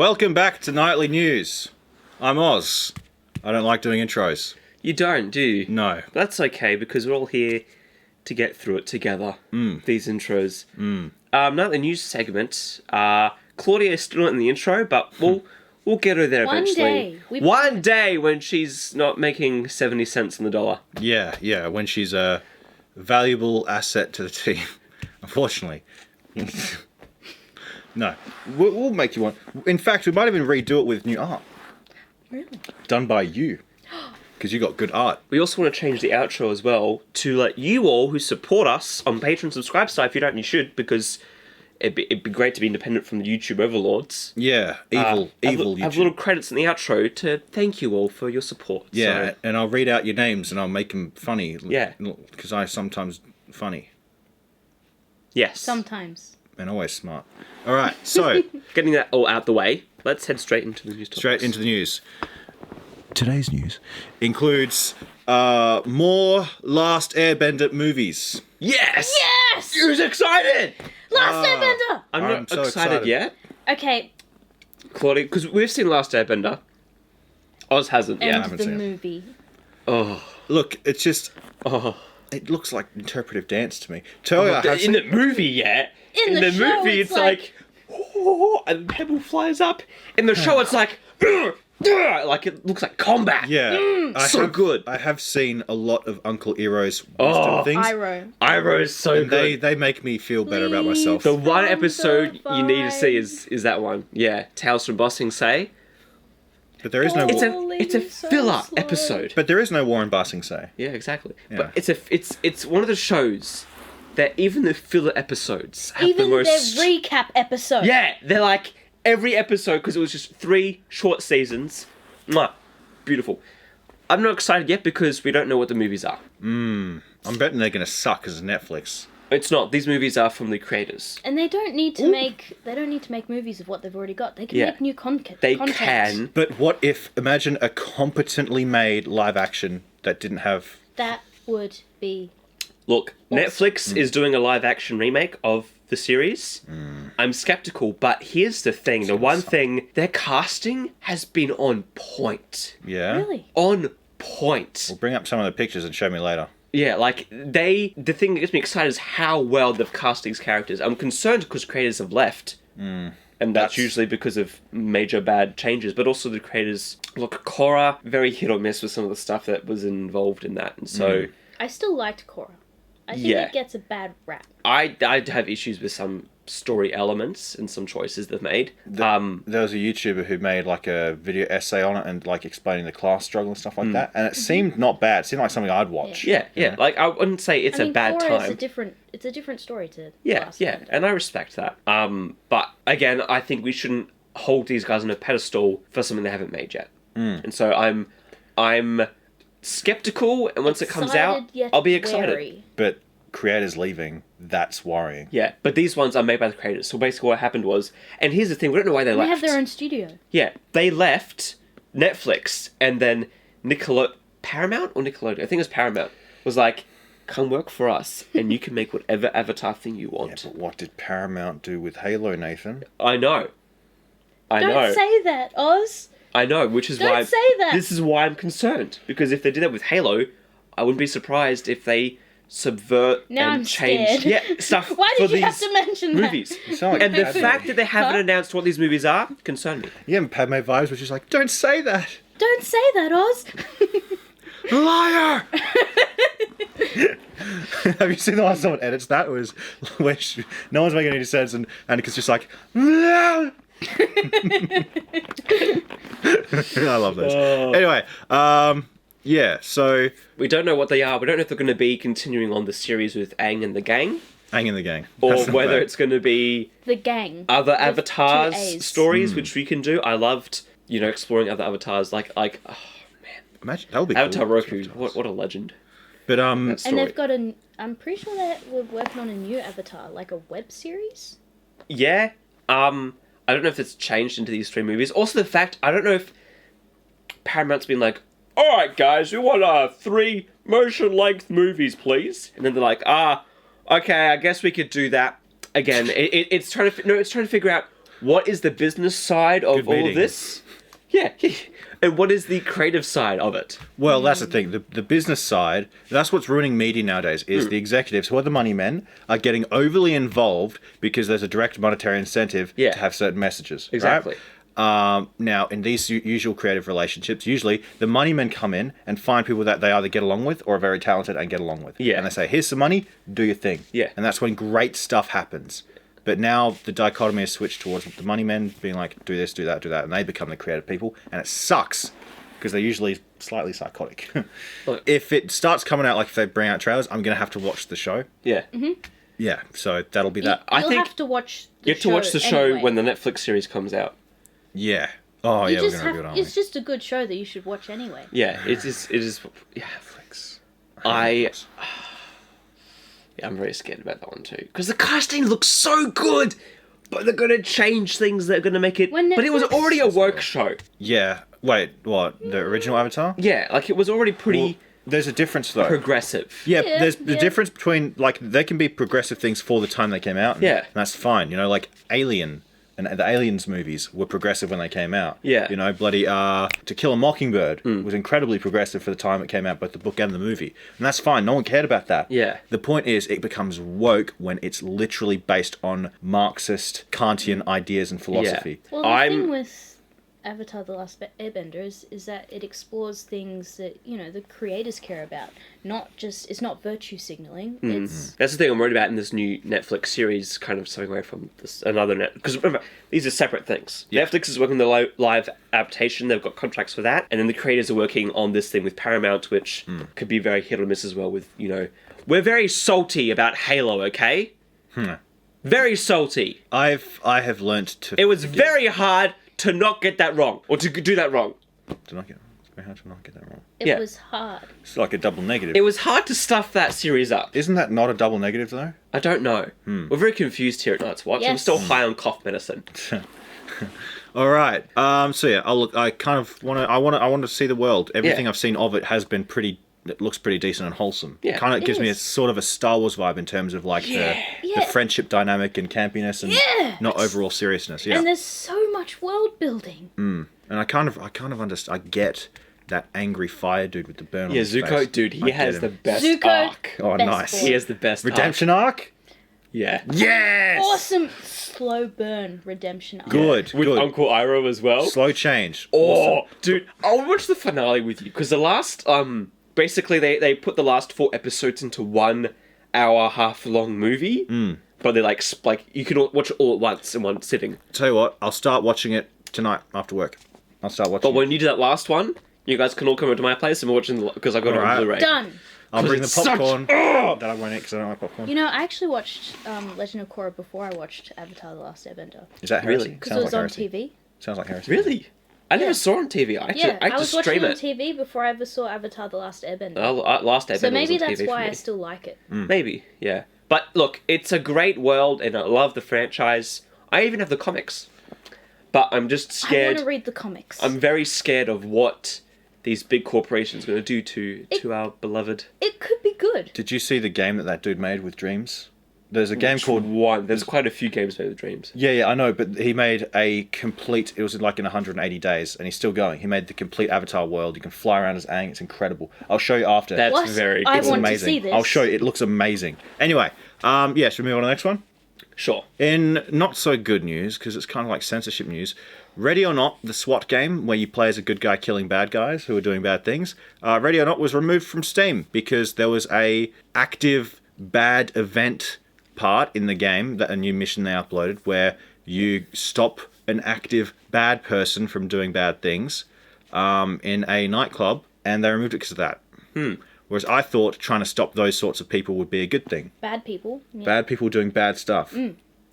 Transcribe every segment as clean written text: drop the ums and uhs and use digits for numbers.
Welcome back to Nightly News. I'm Oz. I don't like doing intros. You don't, do you? No. That's okay, because we're all here to get through it together. These intros. Nightly News segment. Claudia is still not in the intro, but we'll get her there eventually. One day when she's not making 70 cents on the dollar. Yeah, when she's a valuable asset to the team. Unfortunately. No. We'll make you one. In fact, we might even redo it with new art. Really? Done by you. Because you got good art. We also want to change the outro as well to let you all who support us on Patreon subscribe side. If you don't, you should, because it'd be great to be independent from the YouTube overlords. Yeah, evil YouTube. Have little credits in the outro to thank you all for your support. Yeah, so. and I'll read out your names and I'll make them funny. Yeah. Because I'm sometimes funny. Yes. Sometimes. And always smart. All right, so... Getting that all out the way, let's head straight into the news topics. Straight into the news. Today's news includes more Last Airbender movies. Yes! Yes! Who's excited? Last Airbender! I'm not so excited yet. Okay, Claudia, because we've seen Last Airbender. Oz hasn't yet. end the movie. Oh. Look, it's just... Oh. It looks like interpretive dance to me. In the movie, yeah. In the show, movie, it's like oh, and the pebble flies up. In the show, it's like like it looks like combat. Yeah. So good. I have seen a lot of Uncle Eero's wisdom things. Iroh is so And good. they make me feel better about myself. The one episode you need to see is that one. Yeah, Tales from Bossing Say. But there is no... It's a filler episode. But there is no War in Bossing Say. Yeah, exactly. Yeah. But it's one of the shows that even the filler episodes have Even the most... their recap episode. Yeah, they're like every episode, because it was just 3 short seasons. Mwah, beautiful. I'm not excited yet because we don't know what the movies are. I'm betting they're going to suck as Netflix. It's not. These movies are from the creators. And they don't need to make movies of what they've already got. They can make new content. They can. But what if... Imagine a competently made live action that didn't have... That would be... Look, Awesome. Netflix is doing a live action remake of the series. I'm skeptical, but here's the thing. The one thing, their casting has been on point. Yeah? Really? On point. We'll bring up some of the pictures and show me later. Yeah, like, the thing that gets me excited is how well they've cast these characters. I'm concerned because creators have left. And that's usually because of major bad changes, but also the creators... Look, Korra, very hit or miss with some of the stuff that was involved in that, and so... I still liked Korra. I think Yeah. it gets a bad rap. I have issues with some story elements and some choices they've made. There was a YouTuber who made like a video essay on it and like explaining the class struggle and stuff like that, and it seemed not bad. It seemed like something I'd watch. Yeah. Like, I wouldn't say it's a bad Korra time. It's a different story to Yeah, and I respect that. But again, I think we shouldn't hold these guys on a pedestal for something they haven't made yet. And so I'm skeptical, and once it comes out, I'll be excited. Wary. But creators leaving, that's worrying. Yeah, but these ones are made by the creators. So basically what happened was, and here's the thing, we don't know why they left. They have their own studio. Yeah, they left Netflix, and then Paramount or Nickelodeon? I think it was Paramount. Was like, come work for us, and you can make whatever Avatar thing you want. Yeah, but what did Paramount do with Halo, Nathan? I know. Don't say that, Oz. I know, which is Don't why... say that. This is why I'm concerned. Because if they did that with Halo, I wouldn't be surprised if they subvert Now and I'm change scared. stuff Why for did you these have to mention movies. You sound like And the Padme. fact that they haven't announced what these movies are concern me. Yeah, and Padme vibes was just like, don't say that! Don't say that, Oz. Liar! Have you seen the one someone edits that? It was where no one's making any sense, and Annika's just like, no! I love those. Anyway, yeah, so... We don't know what they are. We don't know if they're going to be continuing on the series with Aang and the gang, Hang in the gang. or That's not whether bad. it's going to be The gang. other With 2 avatars A's. stories, which we can do. I loved, exploring other avatars. Like, oh man, Imagine, that would be Avatar cool. Roku. What a legend. But, And Story. they've got I'm pretty sure that we're working on a new Avatar, like a web series. Yeah. I don't know if it's changed into these 3 movies. Also, the fact I don't know if Paramount's been like, all right, guys, we want 3 motion-length movies, please. And then they're like, okay, I guess we could do that. Again, it's trying to figure out what is the business side of Good all of meeting. this? Yeah. And what is the creative side of it? Well, that's the thing. The business side, that's what's ruining media nowadays, is the executives, who are the money men, are getting overly involved because there's a direct monetary incentive Yeah. to have certain messages. Exactly. Right? Now, in these usual creative relationships, usually the money men come in and find people that they either get along with or are very talented and get along with. Yeah. And they say, here's some money, do your thing. Yeah. And that's when great stuff happens. But now the dichotomy has switched towards the money men being like, do this, do that, do that. And they become the creative people. And it sucks because they're usually slightly psychotic. Look. If it starts coming out, like if they bring out trailers, I'm going to have to watch the show. Yeah. Yeah, so that'll be that. I You'll think have to watch the You have to watch the show anyway. when the Netflix series comes out. Yeah. Oh, You yeah, we're just going to do it, have, aren't we? it's just a good show that you should watch anyway. Yeah, it is. Yeah, Netflix. I'm very scared about that one too because the casting looks so good, but they're gonna change things. They're gonna make it. When But it was Netflix- already a work show. Yeah. Wait, what? The original Avatar? Yeah, like it was already pretty Well, there's a difference, though. progressive. Yeah, Yeah, there's the yeah. difference between, like, they can be progressive things for the time they came out. And Yeah. that's fine. You know, like Alien and the Aliens movies were progressive when they came out. Yeah. You know, bloody To Kill a Mockingbird was incredibly progressive for the time it came out, both the book and the movie. And that's fine. No one cared about that. Yeah. The point is, it becomes woke when it's literally based on Marxist, Kantian ideas and philosophy. Well, the I'm- thing with Avatar: The Last Airbender is that it explores things that the creators care about. Not just it's not virtue signaling. It's That's the thing I'm worried about in this new Netflix series, kind of stepping away from this another net. Because remember, these are separate things. Yeah. Netflix is working on the live adaptation; they've got contracts for that, and then the creators are working on this thing with Paramount, which could be very hit or miss as well. With we're very salty about Halo, okay? Very salty. I have learnt to. It was very hard to not get that wrong, or to do that wrong. To not get. It's very hard to not get that wrong. it Yeah. was hard. It's like a double negative. It was hard to stuff that series up. Isn't that not a double negative, though? I don't know. We're very confused here at Night's Watch. I'm Yes. still high on cough medicine. All right. So yeah, I kind of want to. I want to see the world. Everything Yeah. I've seen of it has been pretty. It looks pretty decent and wholesome. Yeah. Kind of It gives me a is. sort of a Star Wars vibe in terms of like the Yeah. friendship dynamic and campiness and Yeah. not overall seriousness. Yeah. And there's so much world building. And I kind of understand. I get that angry fire dude with the burn on Yeah, his Zuko, face. dude, I he get has him. the best Zuko. arc. Oh, Best nice. boy. He has the best Redemption arc. Yeah. Yes. Awesome slow burn redemption arc. Good. With good. Uncle Iroh as well. Slow change. Oh, Awesome. dude, I'll watch the finale with you because the last basically they put the last 4 episodes into 1 hour half long movie. But they're like you can watch it all at once in one sitting. Tell you what, I'll start watching it tonight after work. I'll start watching. But when you do that last one, you guys can all come over to my place and we're watching because I got it Alright. on Blu-ray. Done. I'll bring the it's such- popcorn. That I won't eat because I don't like popcorn. I actually watched Legend of Korra before I watched Avatar: The Last Airbender Is that Really? heresy? because Sounds it was like on heresy. TV. Sounds like heresy. Really? I never Yeah. saw it on TV. I Yeah, had I to was watching stream it on it. TV before I ever saw Avatar: The Last Airbender. Last Airbender so maybe was on that's TV for why I me. still like it. Maybe, yeah. But look, it's a great world, and I love the franchise. I even have the comics. But I'm just I scared. want to read the comics. I'm very scared of what these big corporations are going to do to our beloved. It could be good. Did you see the game that dude made with Dreams? There's a game called. One. There's quite a few games made with Dreams. Yeah, I know, but he made a complete. It was like in 180 days, and he's still going. He made the complete Avatar world. You can fly around as Aang. It's incredible. I'll show you after. That's What? very I cool. it's want to amazing. see this. I'll show you. It looks amazing. Anyway, yeah, should we move on to the next one? Sure. In not so good news, because it's kind of like censorship news, Ready or Not, the SWAT game where you play as a good guy killing bad guys who are doing bad things, Ready or Not was removed from Steam because there was a active bad event part in the game, that a new mission they uploaded, where you stop an active bad person from doing bad things in a nightclub, and they removed it because of that. Whereas I thought trying to stop those sorts of people would be a good thing. Bad people. Yeah. Bad people doing bad stuff.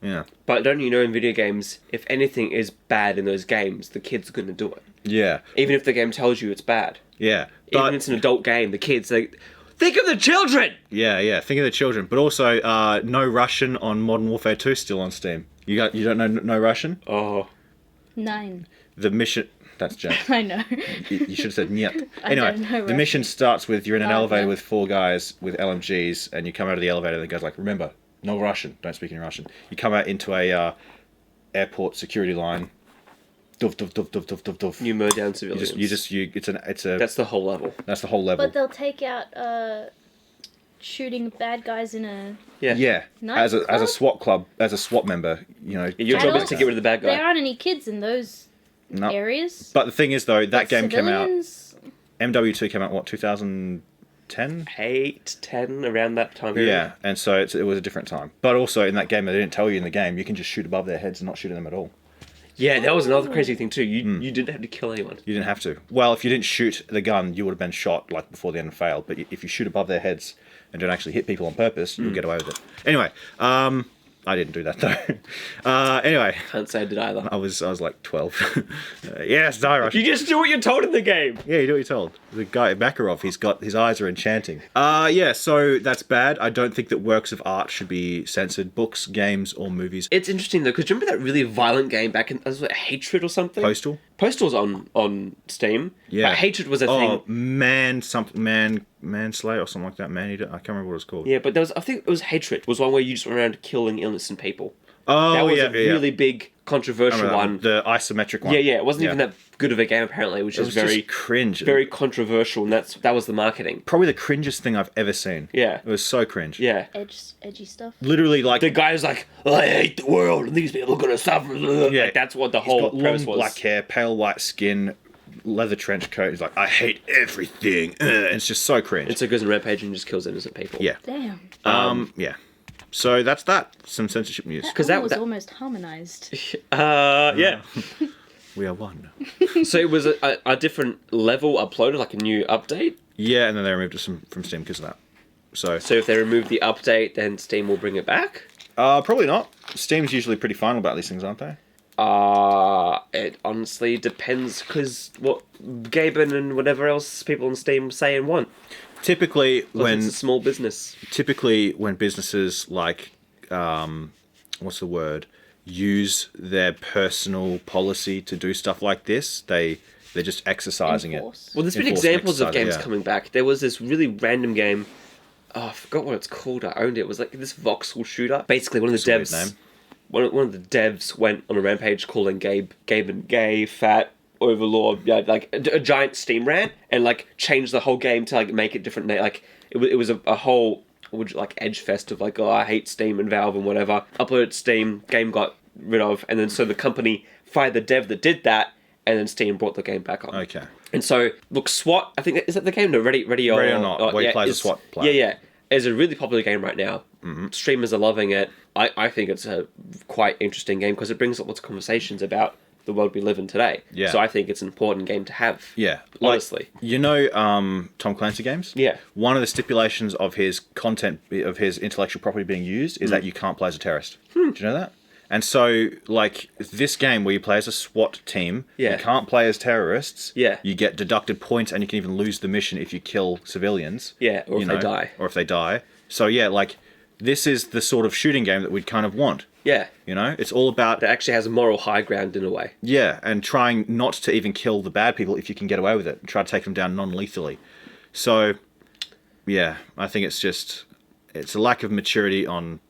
Yeah. But don't you know in video games, if anything is bad in those games, the kids are going to do it. Yeah. Even if the game tells you it's bad. Yeah. Even But if it's an adult game, the kids, think of the children! yeah. Think of the children. But also, No Russian on Modern Warfare 2 still on Steam. You don't know No Russian? Oh. 9. The mission. That's Jen. I know. You should have said niet. I Anyway, don't know the Russian. mission starts with you're in an Oh, elevator yeah. with 4 guys with LMGs, and you come out of the elevator, and the guy's like, remember, no Russian. Don't speak any Russian. You come out into a airport security line. Doof, doof, doof, doof, doof, doof, doof. You mow down civilians. It's a. That's the whole level. That's the whole level. But they'll take out shooting bad guys in a. Yeah. As a SWAT member, Your job is to get rid of the bad guy. There aren't any kids in those areas. But the thing is, though, that game civilians... came out. MW2 came out what 2010? 8, 10, around that time period. Yeah, and so it was a different time. But also in that game, they didn't tell you in the game, you can just shoot above their heads and not shoot at them at all. Yeah, that was another crazy thing too. You didn't have to kill anyone. You didn't have to. Well, if you didn't shoot the gun, you would have been shot like before the end and failed. But if you shoot above their heads and don't actually hit people on purpose, you'll get away with it. Anyway, I didn't do that though. Anyway, Can't say I did either. I was like 12. Yes, die rush. You just do what you're told in the game. Yeah, you do what you're told. The guy Makarov, his eyes are enchanting. Yeah, so that's bad. I don't think that works of art should be censored. Books, games, or movies. It's interesting though, because remember that really violent game back in was it Hatred or something? Postal? Postal's on Steam. Yeah. But Hatred was a thing. Manslayer or something like that. Man Eater. I can't remember what it's called. Yeah, but I think it was Hatred. Was one where you just went around killing innocent people. Oh, that was yeah, a really big, controversial one. The isometric one. Yeah. It wasn't even that good of a game apparently, which is very just cringe. very controversial, and that was the marketing. Probably the cringest thing I've ever seen. Yeah. It was so cringe. Yeah. Edgy stuff. Literally, like The guy is like, I hate the world, and these people are gonna suffer. Yeah. Like, that's what the he's whole got premise long was. black hair, pale white skin, leather trench coat. He's like, I hate everything. And it's just so cringe. And so it goes on Rampage and just kills innocent people. Yeah. Damn. Yeah. So that's that. Some censorship news. That was almost harmonized. Yeah. We are one. So it was a different level uploaded, like a new update. Yeah, and then they removed it from Steam because of that. So if they remove the update, then Steam will bring it back? Probably not. Steam's usually pretty final about these things, aren't they? It honestly depends, because what Gaben and whatever else people on Steam say and want. Typically, It's a small business. when businesses like, what's the word, use their personal policy to do stuff like this, they're just exercising Enforce. Well, there's been Enforcement examples of games yeah. coming back. There was this really random game. Oh, I forgot what it's called. I owned it. It was like this voxel shooter. Basically, one of the That's a weird devs, one of the devs went on a rampage calling Gaben gay, fat, overlord, like a giant Steam rant, and like changed the whole game to like make it different. Like it was a whole like edge fest of like, oh, I hate Steam and Valve and whatever. Uploaded to Steam, game got rid of, and then so the company fired the dev that did that, and then Steam brought the game back on. Okay. And so, look, SWAT, I think, is that the game? No, Ready or Not, where he plays a SWAT player. Yeah. It's a really popular game right now. Mm-hmm. Streamers are loving it. I think it's a quite interesting game because it brings up lots of conversations about the world we live in today. Yeah. So I think it's an important game to have. Yeah. Honestly. Like, Tom Clancy games? Yeah. One of the stipulations of his content, of his intellectual property being used, is that you can't play as a terrorist. Do you know that? And so, like, this game where you play as a SWAT team, Yeah. you can't play as terrorists. Yeah. You get deducted points, and you can even lose the mission if you kill civilians. Yeah, or if they die. Or if they die. So, yeah, like, this is the sort of shooting game that we'd kind of want. Yeah. You know? It's all about... It actually has a moral high ground in a way. Yeah, and trying not to even kill the bad people if you can get away with it. Try to take them down non-lethally. So, yeah, I think it's just... It's a lack of maturity on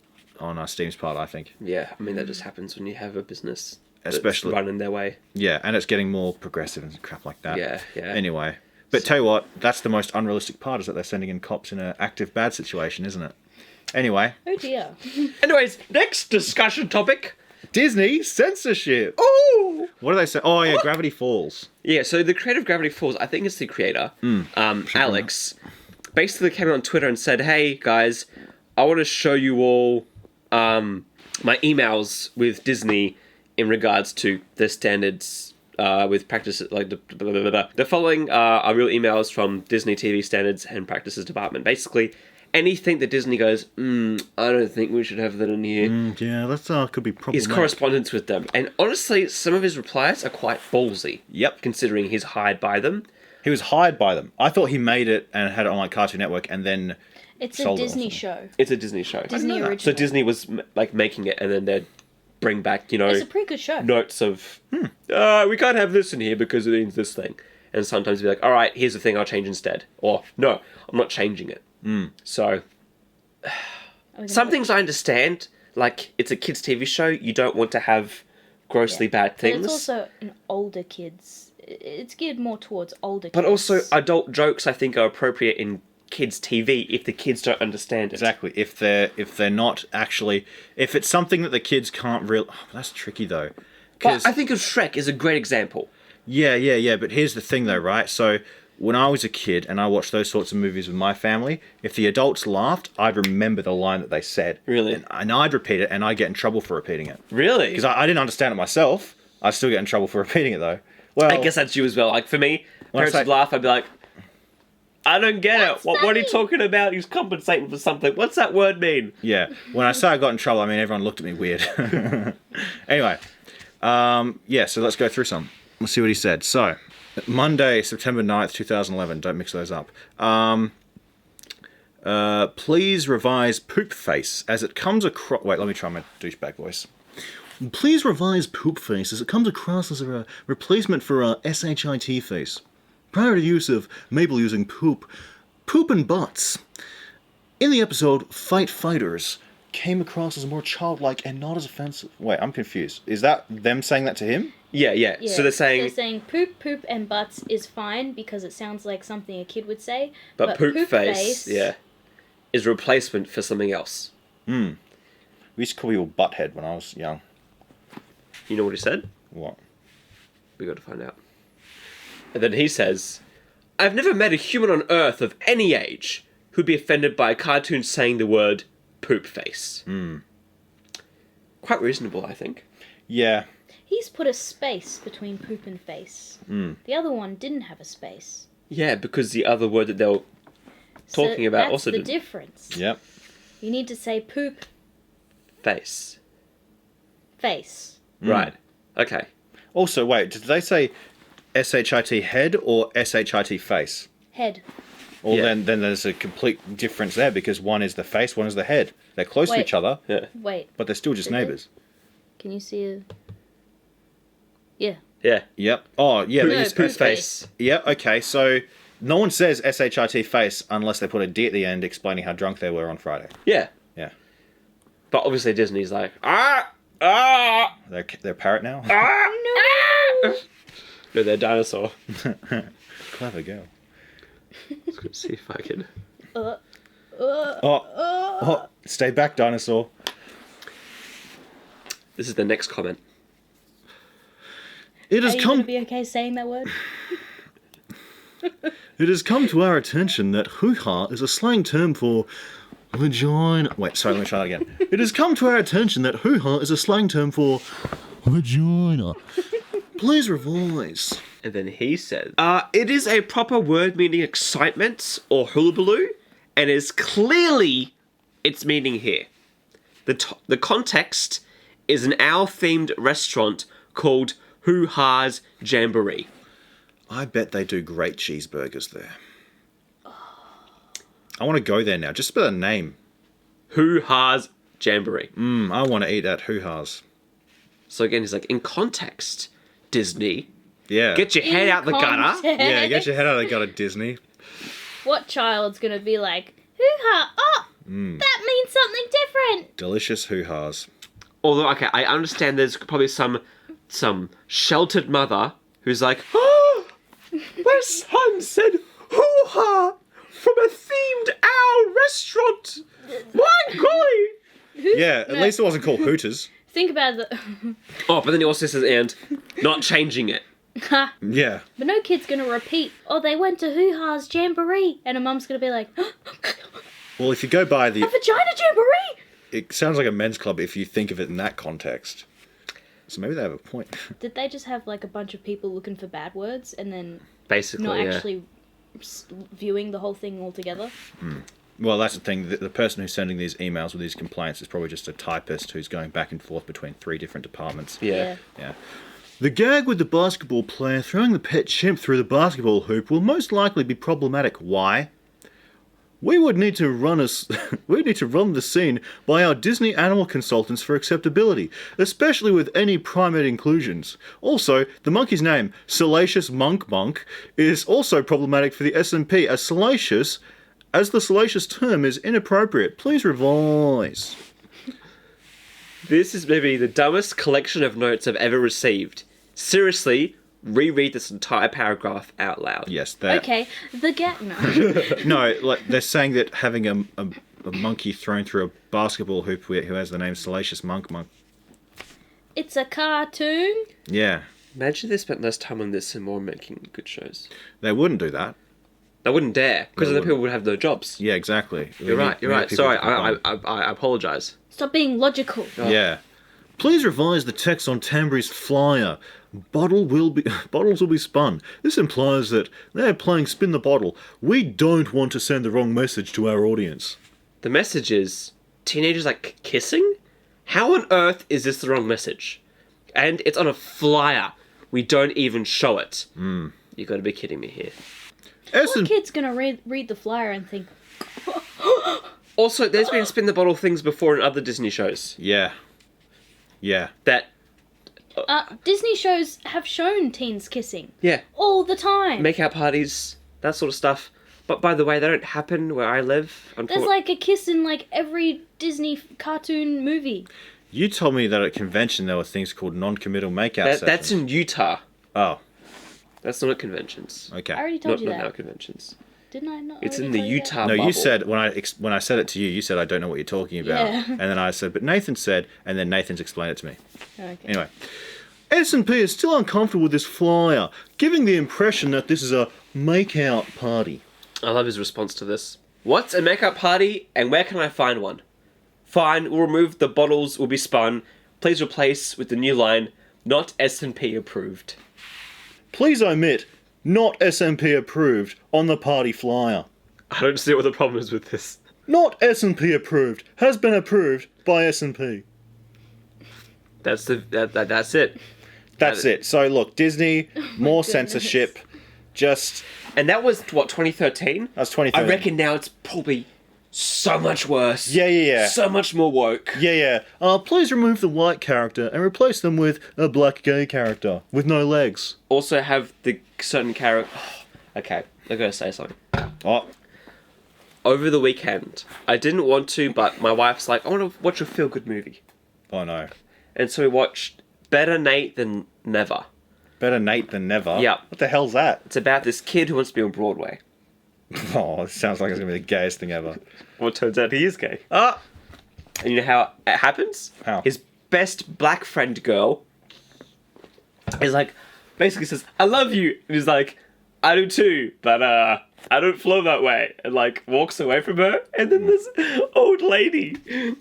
Steam's part, I think. Yeah, I mean, that just happens when you have a business Especially that's running their way. Yeah, and it's getting more progressive and crap like that. Yeah. Anyway, but tell you what, that's the most unrealistic part, is that they're sending in cops in an active bad situation, isn't it? Anyway. Oh dear. Anyways, next discussion topic. Disney censorship. Ooh! What do they say? Oh, yeah, Gravity Falls. Yeah, so the creator of Gravity Falls, I think it's the creator, Alex, basically came out on Twitter and said, hey, guys, I want to show you all my emails with Disney in regards to the standards with practices, like the following are real emails from Disney TV Standards and Practices Department. Basically, anything that Disney goes, I don't think we should have that in here. Yeah, that could be problematic. His correspondence with them. And honestly, some of his replies are quite ballsy. Yep. Considering he's hired by them. He was hired by them. I thought he made it and had it on like Cartoon Network and then It's a sold it or Disney something. show. It's a Disney show. Disney know that. original. So Disney was like making it, and then they'd bring back, It's a pretty good show. notes of, we can't have this in here because it means this thing. And sometimes be like, all right, here's the thing I'll change instead. Or, no, I'm not changing it. So, some things I understand, like, it's a kids' TV show, you don't want to have grossly bad But things. it's also an older kids. It's geared more towards older kids. But also, adult jokes, I think, are appropriate in kids' TV if the kids don't understand it. Exactly. If they're not actually... If it's something that the kids can't really... Oh, that's tricky, though. But I think of Shrek is a great example. Yeah. But here's the thing, though, right? So when I was a kid and I watched those sorts of movies with my family, if the adults laughed, I'd remember the line that they said. Really? And I'd repeat it, and I'd get in trouble for repeating it. Really? Because I didn't understand it myself. I'd still get in trouble for repeating it, though. Well, I guess that's you as well. Like, for me, When I parents say- would laugh, I'd be like, I don't get That's it. What are you funny. talking about? He's compensating for something. What's that word mean? Yeah. When I say I got in trouble, I mean everyone looked at me weird. Anyway. Yeah, so let's go through some. Let's see what he said. So, Monday, September 9th, 2011. Don't mix those up. Please revise poop face as it comes across... Wait, let me try my douchebag voice. Please revise poop face as it comes across as a replacement for SHIT face. Prior to the use of Mabel using poop and butts. In the episode, Fight Fighters came across as more childlike and not as offensive. Wait, I'm confused. Is that them saying that to him? Yeah. Yeah. So they're saying... poop, and butts is fine because it sounds like something a kid would say. But poop face, yeah, is a replacement for something else. We used to call you butthead when I was young. You know what he said? What? We got to find out. And then he says, I've never met a human on Earth of any age who'd be offended by a cartoon saying the word poop face. Quite reasonable, I think. Yeah. He's put a space between poop and face. The other one didn't have a space. Yeah, because the other word that they were talking about that's also the didn't. difference. Yep. You need to say poop Face. face. Right. Okay. Also, wait, did they say SHIT head or SHIT face? Head. Or Yeah. then there's a complete difference there because one is the face, one is the head. They're close to Wait. each other, Yeah. Wait, but they're still just Did they? neighbours. can you see a... Yeah. Yeah. Yep. Oh, yeah. No, they use poop face. Yep, okay, so no one says SHIT face unless they put a D at the end explaining how drunk they were on Friday. Yeah. Yeah. But obviously Disney's like, They're parrot now? No! No, they're dinosaur. Clever girl. Let's see if I can... Oh, stay back, dinosaur. This is the next comment. It Are has you going to come. be okay saying that word? It has come to our attention that hoo-ha is a slang term for vagina. Wait, sorry, let me try that again. It has come to our attention that hoo-ha is a slang term for vagina. Please revise. And then he says, it is a proper word meaning excitement or hullabaloo, and is clearly its meaning here. The context is an owl-themed restaurant called Hoo Ha's Jamboree. I bet they do great cheeseburgers there. I want to go there now. Just for the name. Hoo Ha's Jamboree. I want to eat at hoo-ha's. So again, he's like, in context, Disney, Yeah. get your head out the gutter. Yeah, get your head out of the gutter, Disney. What child's going to be like, hoo-ha, oh, that means something different. Delicious hoo-ha's. Although, okay, I understand there's probably some sheltered mother who's like, oh, my son said hoo-ha from a themed owl restaurant. My golly. Yeah, at least it wasn't called Hooters. Think about the... Oh, but then he also says, and not changing it. Ha. Yeah. But no kid's going to repeat, oh, they went to hoo-ha's jamboree. And a mum's going to be like, a Well, if you go by the... vagina jamboree! It sounds like a men's club if you think of it in that context. So maybe they have a point. Did they just have like a bunch of people looking for bad words and then Basically, not yeah. actually viewing the whole thing altogether? Well, that's the thing. The person who's sending these emails with these complaints is probably just a typist who's going back and forth between 3 different departments. Yeah. Yeah. The gag with the basketball player throwing the pet chimp through the basketball hoop will most likely be problematic. Why? We would need to run the scene by our Disney animal consultants for acceptability, especially with any primate inclusions. Also, the monkey's name, Salacious Monk, is also problematic for the SMP as the salacious term is inappropriate. Please revise. This is maybe the dumbest collection of notes I've ever received. Seriously, reread this entire paragraph out loud. Yes, that. Okay, the get no. No, like they're saying that having a monkey thrown through a basketball hoop who has the name Salacious Monk. It's a cartoon. Yeah, Imagine they spent less time on this and more making good shows. they wouldn't do that. I wouldn't dare, because They then wouldn't. people would have no jobs. Yeah, exactly. You're right. Sorry, I apologise. Stop being logical. Yeah. Please revise the text on Tambry's flyer. Bottles will be spun. This implies that they're playing spin the bottle. We don't want to send the wrong message to our audience. The message is teenagers like kissing? How on earth is this the wrong message? And it's on a flyer. We don't even show it. You got to be kidding me here. What kid's gonna read the flyer and think, Also, there's been spin the bottle things before in other Disney shows. Yeah. Yeah. That Disney shows have shown teens kissing yeah, all the time. make out parties, that sort of stuff. But by the way, they don't happen where I live. There's like a kiss in like every Disney cartoon movie. You told me that at convention there were things called non-committal makeout sessions. That's in Utah. Oh, That's not at conventions. okay. I already told you Not that. now conventions. Didn't I not? It's already in the tell you that? Utah No, bubble. you said when I said it to you, you said I don't know what you're talking about, Yeah. and then I said, but Nathan said, and then Nathan's explained it to me. Okay. Anyway, S&P is still uncomfortable with this flyer, giving the impression that this is a make-out party. I love his response to this. What's a makeup party and where can I find one? Fine, we'll remove the bottles will be spun. Please replace with the new line, not S&P approved. Please omit not S&P approved on the party flyer. I don't see what the problem is with this. Not S&P approved has been approved by S&P. That's that's it. That's it. So look, Disney, more censorship. Just And that was what 2013. that's 2013. I reckon now it's probably so much worse. Yeah. So much more woke. Yeah. Please remove the white character and replace them with a black gay character with no legs. Also have the certain character. Okay, I gotta say something. Oh, Over the weekend, I didn't want to, but my wife's like, I want to watch a feel-good movie. oh no. And so we watched Better Nate Than Never. Better Nate than never. Yeah. What the hell's that? It's about this kid who wants to be on Broadway. Oh, it sounds like it's gonna be the gayest thing ever. Well, it turns out he is gay. Ah. And you know how it happens? How? His best black friend girl is like, basically says, I love you. And he's like, I do too, but I don't flow that way. And like, walks away from her. And then this old lady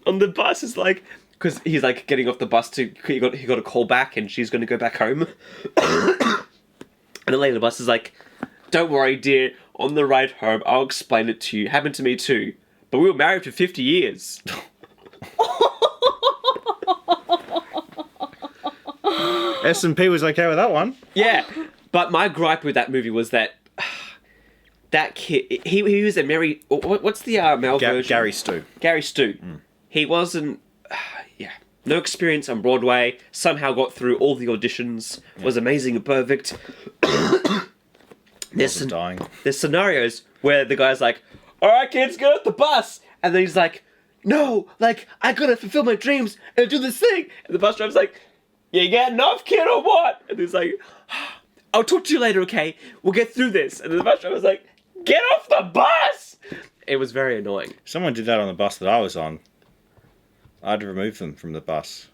on the bus is like, because he's like getting off the bus he got a call back and she's going to go back home. And the lady on the bus is like, don't worry, dear. On the ride home, I'll explain it to you. Happened to me too. But we were married for 50 years. S&P was okay with that one. Yeah. But my gripe with that movie was that that kid, he was a Mary... What's the male version? Gary Stu. Gary Stu. He wasn't... No experience on Broadway. Somehow got through all the auditions. Was amazing and perfect. Wasn't dying. There's scenarios where the guy's like, all right, kids, get off the bus. And then he's like, no, like, I gotta fulfill my dreams and do this thing. And the bus driver's like, you getting off, kid, or what? And he's like, I'll talk to you later, okay? We'll get through this. And then the bus driver's like, get off the bus! It was very annoying. Someone did that on the bus that I was on. I had to remove them from the bus.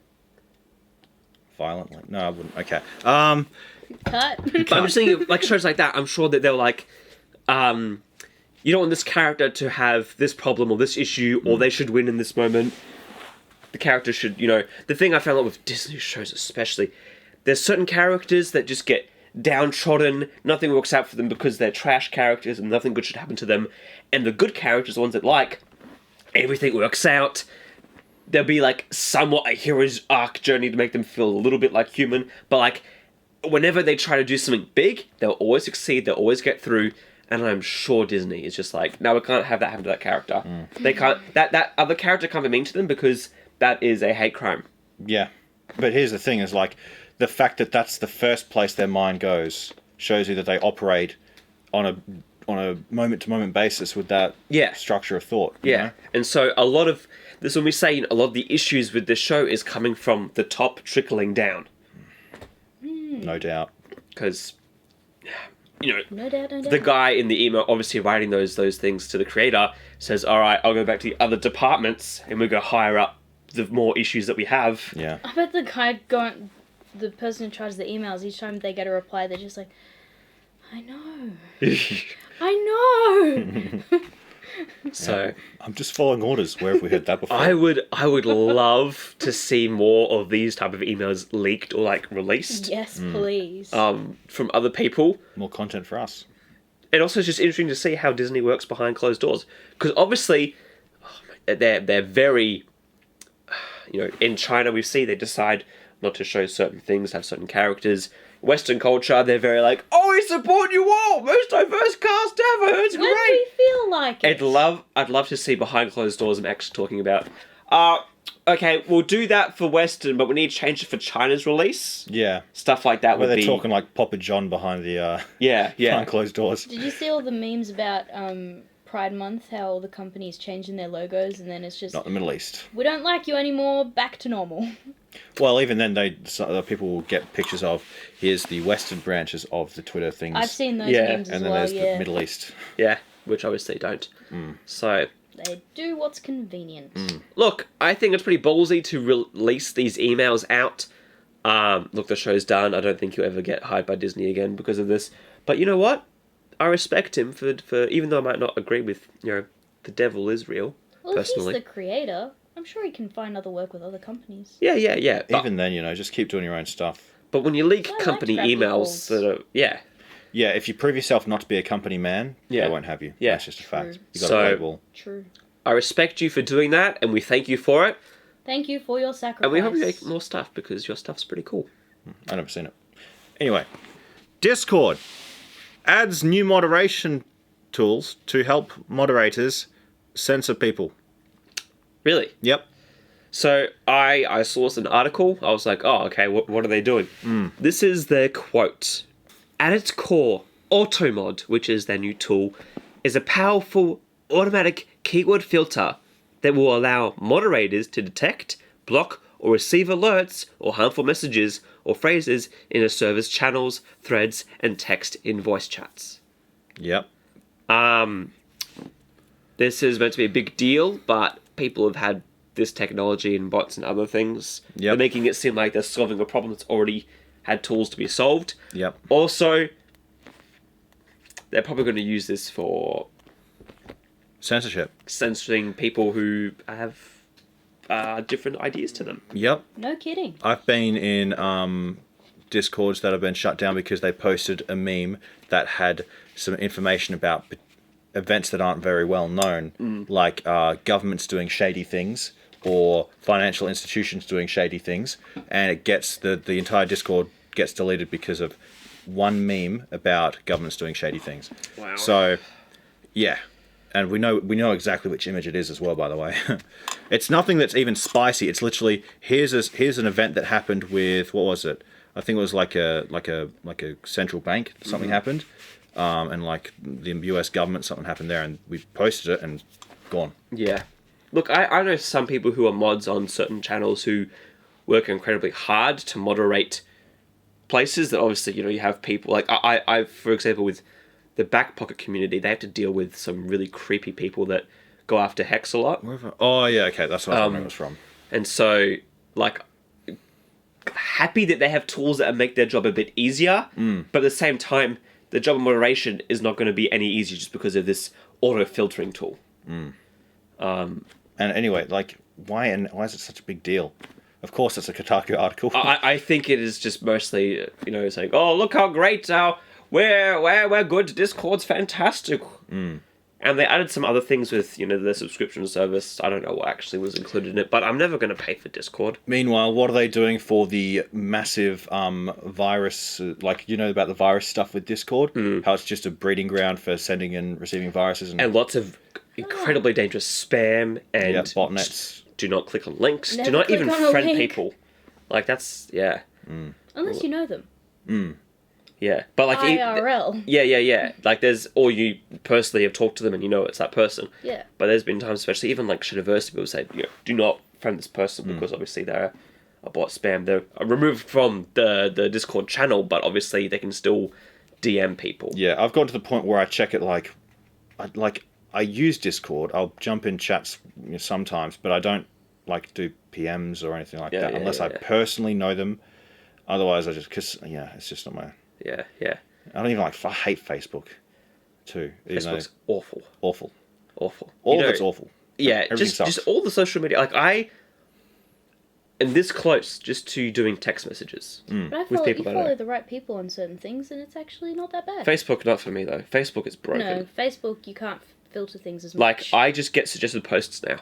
Violently? No, I wouldn't. Okay. Cut. But I'm just thinking, like, shows like that, I'm sure that they're like, you don't want this character to have this problem or this issue, or they should win in this moment. The character should, the thing I found out with Disney shows especially, there's certain characters that just get downtrodden, nothing works out for them because they're trash characters and nothing good should happen to them. And the good characters, the ones that like, everything works out. There'll be like somewhat a hero's arc journey to make them feel a little bit like human, but like, whenever they try to do something big, they'll always succeed, they'll always get through, and I'm sure Disney is just like, no, we can't have that happen to that character. They can't, that other character can't be mean to them because that is a hate crime. Yeah. But here's the thing, is like, the fact that that's the first place their mind goes shows you that they operate on on a moment-to-moment basis with that structure of thought. You know? And so a lot of this, when we say a lot of the issues with this show is coming from the top trickling down. No doubt. Because, No doubt, no doubt. the guy in the email, obviously writing those things to the creator, says, all right, I'll go back to the other departments and we'll go higher up the more issues that we have. Yeah. I bet the person in charge of the emails, each time they get a reply, they're just like, I know. I know. So I'm just following orders. Where have we heard that before? I would love to see more of these type of emails leaked or like released. Yes, please. From other people. More content for us. And also it's just interesting to see how Disney works behind closed doors. Because obviously they're very, in China we see they decide not to show certain things, have certain characters. Western culture, they're very like, oh, we support you all! Most diverse cast ever! It's when great! we feel like it. I'd love to see behind closed doors I'm actually talking about, okay, we'll do that for Western, but we need to change it for China's release. Yeah. Stuff like that Where would they're be... talking like Papa John behind the behind closed doors. Did you see all the memes about Pride Month, how all the companies changing their logos, and then it's just... Not the Middle East. We don't like you anymore, back to normal. Well, even then, people will get pictures of, here's the Western branches of the Twitter things. I've seen those memes as and then well, there's the Middle East. Yeah, which obviously don't. So... They do what's convenient. Look, I think it's pretty ballsy to release these emails out. Look, the show's done. I don't think you'll ever get hired by Disney again because of this. But you know what? I respect him for even though I might not agree with, the devil is real, Well, personally. if he's the creator, I'm sure he can find other work with other companies. Yeah. But, Even then, just keep doing your own stuff. but when you leak I like company scrappy emails calls. that are... Yeah. Yeah, if you prove yourself not to be a company man, they won't have you. Yeah. That's just a fact. True. You got to So- play ball. True. I respect you for doing that, and we thank you for it. Thank you for your sacrifice. And we hope you make more stuff, because your stuff's pretty cool. I've never seen it. Anyway, Discord adds new moderation tools to help moderators censor people. Really? Yep. So I sourced an article. I was like, oh, okay, what are they doing? This is their quote. At its core, Automod, which is their new tool, is a powerful automatic keyword filter that will allow moderators to detect, block, or receive alerts or harmful messages or phrases in a server's channels, threads, and text in voice chats. Yep. This is meant to be a big deal, but people have had this technology in bots and other things. Yep. They're making it seem like they're solving a problem that's already had tools to be solved. Yep. Also, they're probably going to use this for Censorship. censoring people who have different ideas to them. Yep. No kidding. I've been in Discords that have been shut down because they posted a meme that had some information about events that aren't very well known, like governments doing shady things or financial institutions doing shady things, and it gets the entire Discord gets deleted because of one meme about governments doing shady things. Wow. So, yeah. And we know exactly which image it is as well, by the way. It's nothing that's even spicy. It's literally here's an event that happened with, what was it? I think it was like a central bank. Something happened, and like the U.S. government, something happened there, and we posted it and gone. Yeah. Look, I know some people who are mods on certain channels who work incredibly hard to moderate places that obviously, you have people like I for example, with the back pocket community, they have to deal with some really creepy people that go after Hex a lot. Oh yeah, okay, that's what I thought it was from. And so, like, happy that they have tools that make their job a bit easier, but at the same time, the job of moderation is not going to be any easier just because of this auto-filtering tool. And anyway, like, why is it such a big deal? Of course, it's a Kotaku article. I think it is just mostly, saying, oh, look how great we're good. Discord's fantastic. And they added some other things with, the subscription service. I don't know what actually was included in it, but I'm never going to pay for Discord. Meanwhile, what are they doing for the massive virus, like, about the virus stuff with Discord? How it's just a breeding ground for sending and receiving viruses. And lots of incredibly dangerous spam and botnets. Do not click on links. Never Do not click even on a friend link. people. Like, that's, yeah. Unless you know them. Yeah, but like IRL. Yeah. Like or you personally have talked to them and you know it's that person. Yeah. But there's been times, especially even like Shadiversity, people say, do not friend this person because obviously they're a bot spam. They're removed from the Discord channel, but obviously they can still DM people. Yeah, I've got to the point where I check it I use Discord. I'll jump in chats sometimes, but I don't do PMs or anything like that unless I personally know them. Otherwise, it's just not my. Yeah. I don't even I hate Facebook, too. Facebook's awful. Awful. All of it's awful. Yeah, Everything sucks. just all the social media. Like I am this close just to doing text messages But with people. you follow the right people on certain things, and it's actually not that bad. Facebook, not for me though. Facebook is broken. No, Facebook you can't filter things as much. Like I just get suggested posts now.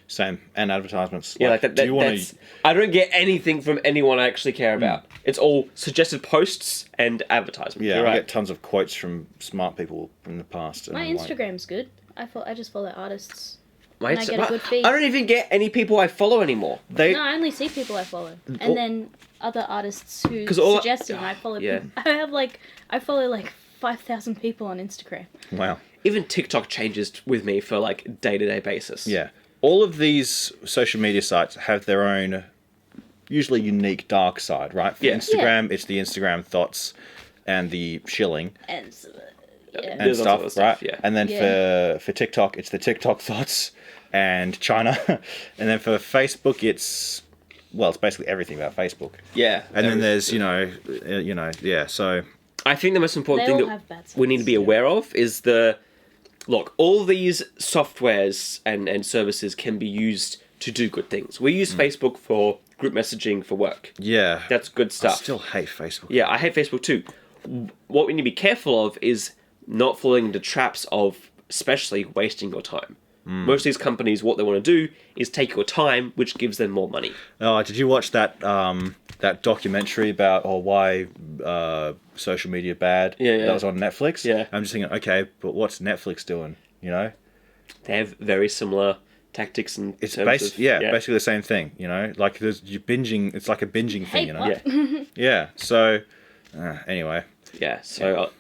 Same. And advertisements. Yeah, like that. Do you want to? I don't get anything from anyone I actually care about. It's all suggested posts and advertisements. Yeah, You're I right. get tons of quotes from smart people in the past. And My I'm Instagram's good. I just follow artists. My and I get a good feed. I don't even get any people I follow anymore. They No, I only see people I follow, and then other artists who 'Cause all- suggest it. And I follow. Yeah. People. I follow 5,000 people on Instagram. wow. Even TikTok changes with me for day-to-day basis. Yeah. All of these social media sites have their own, usually unique dark side, right? For Yeah. Instagram, it's the Instagram thoughts and the shilling And yeah. and There's lots of other stuff, right? yeah. And then Yeah. for TikTok, it's the TikTok thoughts and China. And then for Facebook, it's basically everything about Facebook. Yeah. And then there's, so I think the most important They thing all that have bad we need to be sides, yeah. aware of is all these softwares and services can be used to do good things. We use Facebook for group messaging for work. yeah. That's good I stuff. still hate Facebook. Yeah, I hate Facebook too. What we need to be careful of is not falling into traps of especially wasting your time. Most of these companies, what they want to do is take your time, which gives them more money. Oh, did you watch that that documentary about why social media bad? Yeah. That was on Netflix. Yeah. I'm just thinking, okay, but what's Netflix doing? They have very similar tactics and It's basically the same thing. There's you binging. It's like a binging thing. Hey, You know. what? Yeah. So anyway, Yeah, so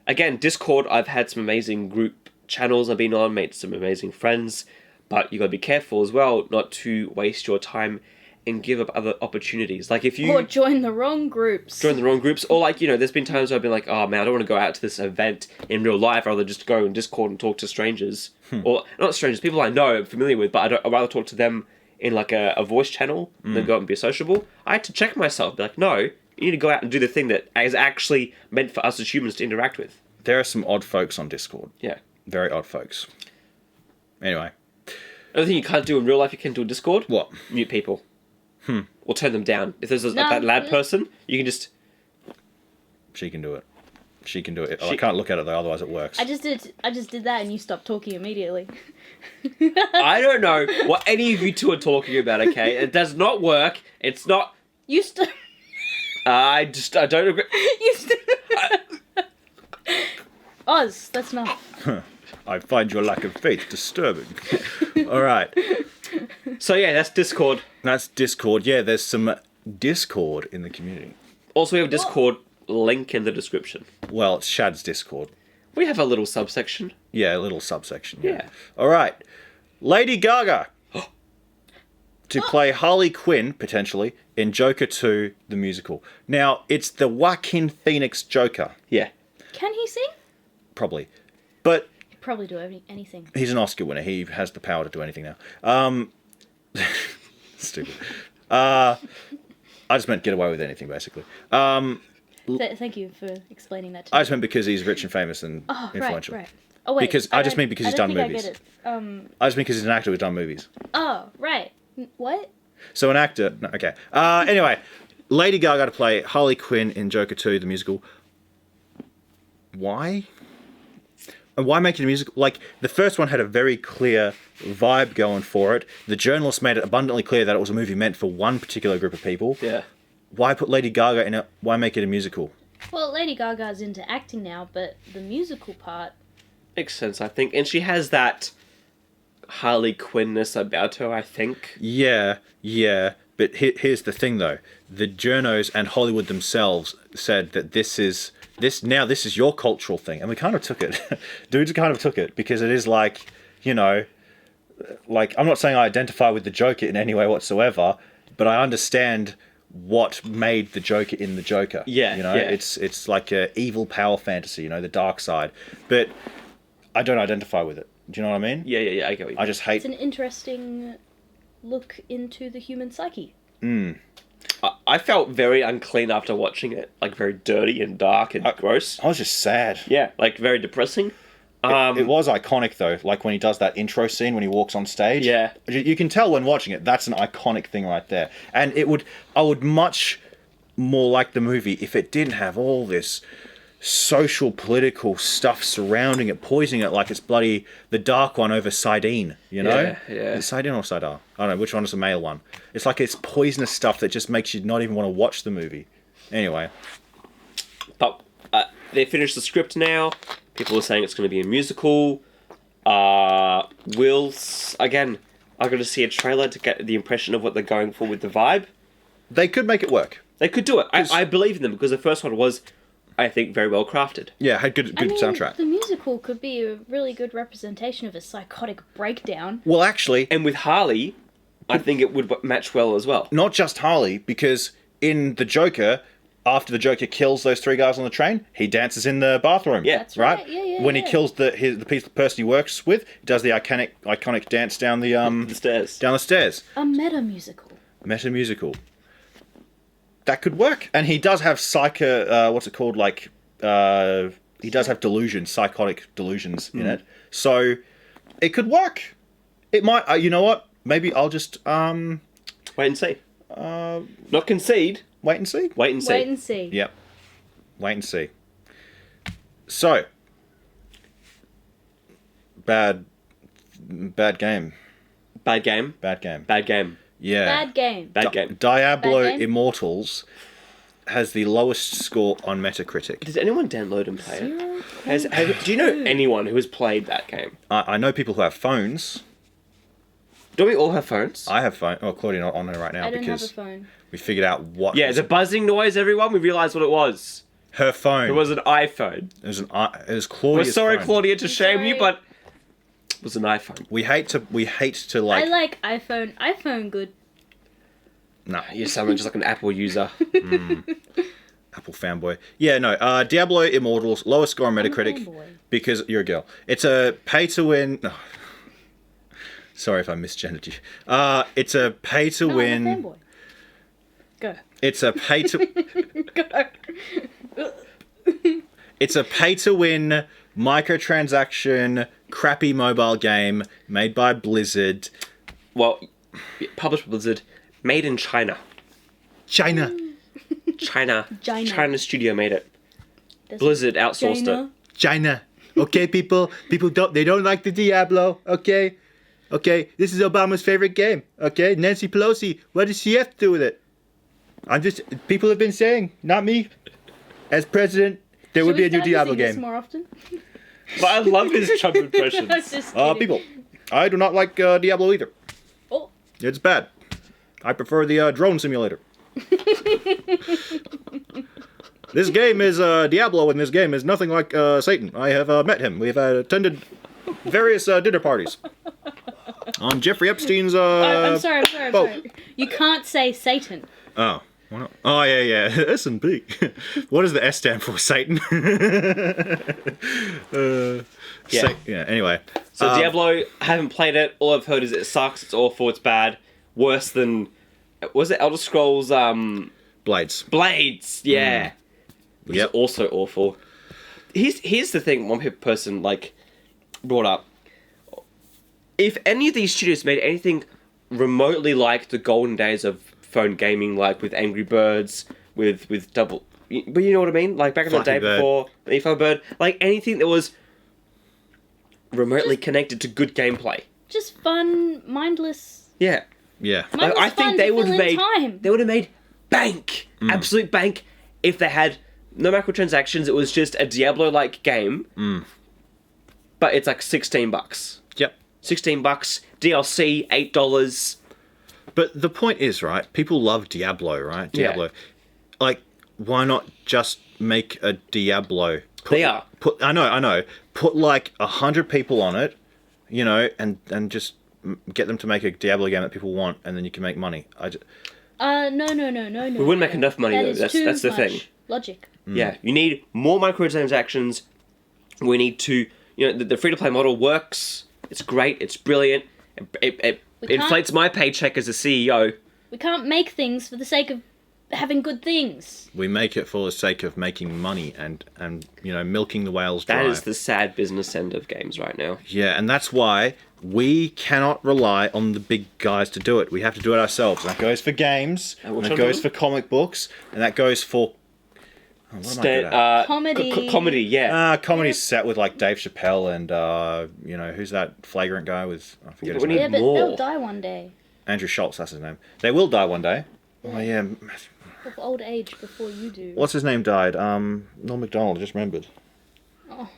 again, Discord, I've had some amazing group channels I've been on, made some amazing friends, but you gotta be careful as well not to waste your time and give up other opportunities. Like if you Or join the wrong groups. join the wrong groups, or there's been times where I've been like, oh man, I don't want to go out to this event in real life, I'd rather just go on Discord and talk to strangers. Or, not strangers, people I know, I'm familiar with, but I'd rather talk to them in a voice channel than go out and be sociable. I had to check myself, be like, no, you need to go out and do the thing that is actually meant for us as humans to interact with. there are some odd folks on Discord. Yeah. Very odd folks. Anyway, Another thing you can't do in real life, you can do in Discord. what? Mute people. Or turn them down. If there's that loud person, you can just... She can do it. She can do it. I can't look at it though, otherwise it works. I just did that, and you stopped talking immediately. I don't know what any of you two are talking about, okay? It does not work. It's not... You still. I don't agree. You still. Oz, that's not. I find your lack of faith disturbing. All right. So yeah, that's Discord. That's Discord. Yeah, there's some Discord in the community. Also, we have a Discord link in the description. Well, it's Shad's Discord. We have a little subsection. Yeah, a little subsection. Yeah. All right. Lady Gaga to play Harley Quinn, potentially, in Joker 2, the musical. Now, it's the Joaquin Phoenix Joker, Yeah. Can he sing? probably. But He'd probably do anything. he's an Oscar winner. He has the power to do anything now. Stupid. I just meant get away with anything, basically. Thank you for explaining that to I me. just meant because he's rich and famous and Oh, influential. right. Oh, wait. Because I just don't- mean because I he's don't done think movies. I get it. I just mean because he's an actor who's done movies. Oh, right. What? So an actor... No, okay. Anyway, Lady Gaga to play Harley Quinn in Joker 2, the musical. Why? And why make it a musical? Like, the first one had a very clear vibe going for it. The journalists made it abundantly clear that it was a movie meant for one particular group of people. Yeah. Why put Lady Gaga in it? Why make it a musical? Well, Lady Gaga's into acting now, but the musical part. Makes sense, I think. And she has that Harley Quinn-ness about her, I think. Yeah. But here's the thing, though: the journos and Hollywood themselves said that this is your cultural thing, and we kind of took it. Dudes kind of took it because it is like, like I'm not saying I identify with the Joker in any way whatsoever, but I understand what made the Joker in the Joker. Yeah, it's like a evil power fantasy, the dark side. But I don't identify with it. Do you know what I mean? Yeah, I get what you mean. I just hate. It's an interesting look into the human psyche. I felt very unclean after watching it, like very dirty and dark and gross. I was just sad. Yeah, like very depressing. It was iconic though, like when he does that intro scene when he walks on stage. Yeah. You can tell when watching it, that's an iconic thing right there. And I would much more like the movie if it didn't have all this social political stuff surrounding it, poisoning it like it's bloody the Dark One over Sidene, Yeah. Is it Sidene or Sidar? I don't know, which one is the male one? It's like it's poisonous stuff that just makes you not even want to watch the movie. Anyway. But they finished the script now. People are saying it's going to be a musical. Again, I got to see a trailer to get the impression of what they're going for with the vibe. They could make it work. They could do it. I believe in them because the first one was, I think, very well crafted. Yeah, had good soundtrack. The musical could be a really good representation of a psychotic breakdown. Well, actually, And with Harley, I think it would match well as well. not just Harley, because in the Joker, after the Joker kills those 3 guys on the train, he dances in the bathroom. Yeah. That's right. Yeah, When he yeah. kills the person he works with, he does the iconic dance down the The stairs. down the stairs. A meta musical. Meta musical. That could work, and he does have what's it called? Like, he does have delusions, psychotic delusions in it. So it could work. It might. You know what? Maybe I'll just Wait and see. Not concede. wait and see. Wait and see. Wait and see. Yep. Wait and see. So, bad game. Bad game. Bad game. Bad game. Yeah. Bad game. Bad game. Diablo Bad game? Immortals has the lowest score on Metacritic. Does anyone download and play it? Do you know anyone who has played that game? I know people who have phones. Do we all have phones? I have phone. Oh, Claudia not on her right now I don't have a because phone. we figured out what. Yeah, was the buzzing noise, everyone. We realised what it was. her phone. It was an iPhone. It was We're Claudia's sorry, phone. Claudia, to shame you, sorry. but it was an iPhone. We hate to like. I like iPhone. iPhone good. No, You're someone just like an Apple user. Apple fanboy. Yeah, no. Diablo Immortals lowest score on I'm a Metacritic fanboy. because you're a girl. It's a pay to win. Oh. Sorry if I misgendered you. It's a pay to No, win. I'm a fanboy. Go. It's a pay to. Go. It's a pay to win microtransaction crappy mobile game made by Blizzard. Well, published by Blizzard, made in China. China. China. China. China studio made it. There's Blizzard outsourced China. it. China. Okay, people don't like the Diablo. Okay, this is Obama's favorite game. Okay, Nancy Pelosi. What does she have to do with it? People have been saying, not me. As president, there would be a new Diablo This game. more often? But I love his Trump impressions. Just kidding. People, I do not like Diablo either. Oh, It's bad. I prefer the drone simulator. This game is Diablo, and this game is nothing like Satan. I have met him. We have attended various dinner parties on Jeffrey Epstein's. I'm sorry. boat. You can't say Satan. Oh. Why not? Oh, yeah. S&P. What does the S stand for? Satan? Anyway. So Diablo, I haven't played it. All I've heard is it sucks, it's awful, it's bad. Worse than... Was it Elder Scrolls... Blades. Blades, yeah. Which Yep. is also awful. Here's the thing one person, brought up. If any of these studios made anything remotely like the golden days of phone gaming, like with Angry Birds, with double... But you know what I mean? Like back in the Flappy day Bird. before... Flappy Bird. Like anything that was remotely connected to good gameplay. Just fun, mindless. Yeah. Yeah. Mindless I think fun they to would have fill in made time. they would have made bank, absolute bank, if they had no microtransactions. It was just a Diablo-like game, but it's like $16. Yep. $16, DLC $8. But the point is, right? People love Diablo, right? Diablo. Like, why not just make a Diablo? I know. Put like 100 people on it, you know, and just get them to make a Diablo game that people want, and then you can make money. No. We wouldn't make enough money though. That's the thing. Logic. Yeah, you need more microtransactions. We need to, you know, the free-to-play model works. It's great. It's brilliant. It inflates my paycheck as a CEO. We can't make things for the sake of having good things. We make it for the sake of making money and you know, milking the whales dry. That is the sad business end of games right now. Yeah, and that's why we cannot rely on the big guys to do it. We have to do it ourselves. And that goes for games, and that goes for comic books, and that goes for... Comedy. Comedy, yeah. Comedy's set with like Dave Chappelle and you know, who's that flagrant guy with, I forget his name. Yeah, but they'll die one day. Andrew Schultz, that's his name. They will die one day. Oh yeah. Of old age before you do. What's his name died? Norm Macdonald, I just remembered. Oh.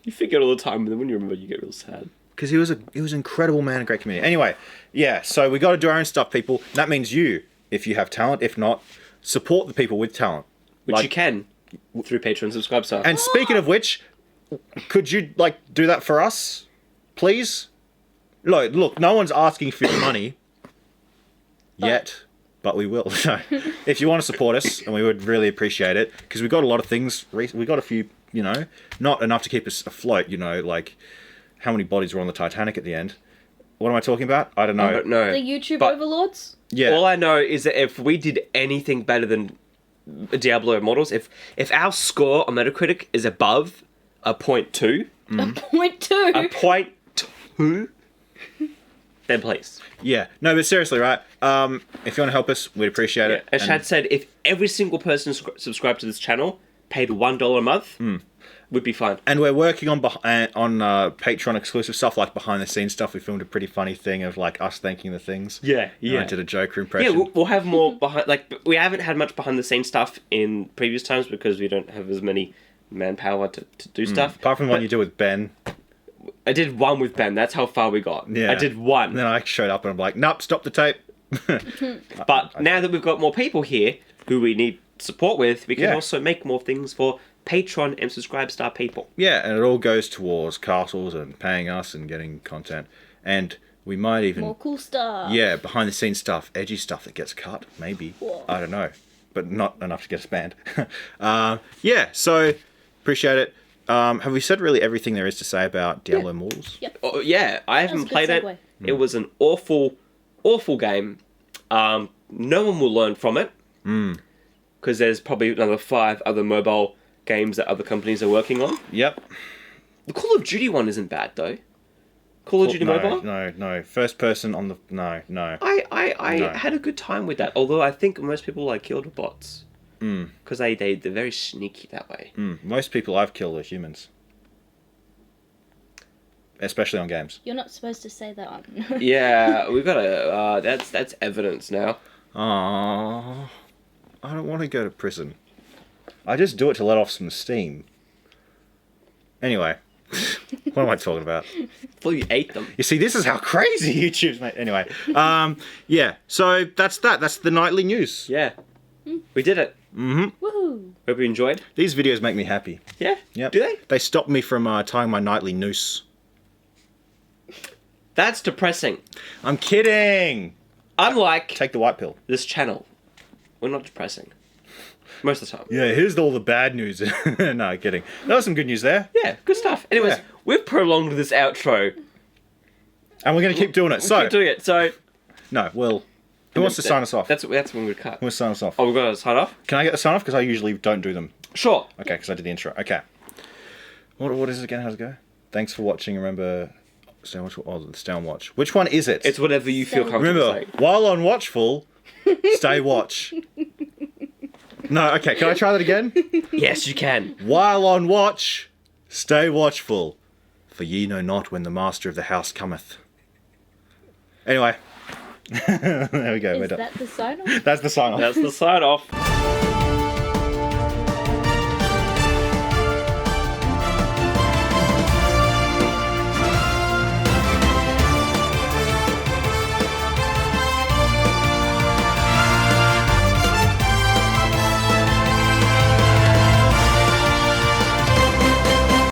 You forget all the time, but then when you remember, you get real sad. Because he was an incredible man, a great comedian. Anyway, yeah, so we got to do our own stuff, people. That means you, if you have talent. If not, support the people with talent. Which you can through Patreon subscribe stuff. And speaking of which, could you like do that for us, please? Look, no one's asking for your money yet, but we will. If you want to support us, and we would really appreciate it, because we've got a lot of things. We've got a few, you know, not enough to keep us afloat. You know, like how many bodies were on the Titanic at the end. What am I talking about? I don't know. I don't know. The YouTube overlords? Yeah. All I know is that if we did anything better than Diablo Immortals, if our score on Metacritic is above a 0.2, A 0.2? a 0.2, then please. Yeah. No, but seriously, right? If you want to help us, we'd appreciate it. As Shad said, if every single person subscribed to this channel paid $1 a month, we'd be fine. And we're working on Patreon exclusive stuff, like behind the scenes stuff. We filmed a pretty funny thing of like us thanking the things. Yeah. I did a Joker impression. Yeah, we'll have more behind. Like, we haven't had much behind the scenes stuff in previous times because we don't have as many manpower to do stuff. Apart from what you do with Ben. I did one with Ben. That's how far we got. Yeah. I did one. And then I showed up and I'm like, nope, stop the tape. But now that we've got more people here who we need support with, we can also make more things for Patreon and subscribe star people. Yeah, and it all goes towards castles and paying us and getting content. And we might even... More cool stuff. Yeah, behind the scenes stuff, edgy stuff that gets cut, maybe. Whoa. I don't know. But not enough to get us banned. Yeah, so appreciate it. Have we said really everything there is to say about Diablo Immortals? Yep. Oh, yeah, I haven't played it. Segue. It was an awful, awful game. No one will learn from it. Because there's probably another 5 other mobile games that other companies are working on. Yep. The Call of Duty one isn't bad, though. Call of Duty Mobile? No. First person on the... No. I had a good time with that, although I think most people like killed bots. Because they're very sneaky that way. Most people I've killed are humans. Especially on games. You're not supposed to say that on. Yeah, we've got to... that's evidence now. Aww. I don't want to go to prison. I just do it to let off some steam. Anyway. What am I talking about? Well, you ate them. You see, this is how crazy YouTube's made. Anyway. Yeah, so that's that. That's the nightly news. Yeah. We did it. Woohoo! Hope you enjoyed. These videos make me happy. Yeah? Yep. Do they? They stop me from tying my nightly noose. That's depressing. I'm kidding! Unlike Take the white pill. this channel, we're not depressing. Most of the time. Yeah, here's all the bad news. No, kidding. That was some good news there. Yeah, good stuff. Anyways, we've prolonged this outro. And we're going to keep doing it. Keep doing it. So, No, well, who wants to sign us off? that's when we cut. Who wants to sign us off? Oh, we're going to sign off? Can I get the sign off? Because I usually don't do them. Sure. Okay, because I did the intro. Okay. What is it again? How's it go? Thanks for watching. Remember, stay on watch. Oh, stay on watch. Which one is it? It's whatever you feel comfortable Remember, saying. while on watchful, stay watch. No, okay. Can I try that again? Yes, you can. While on watch, stay watchful, for ye know not when the master of the house cometh. Anyway, there we go. Is we're done. that the sign off? That's the sign off. That's the sign off.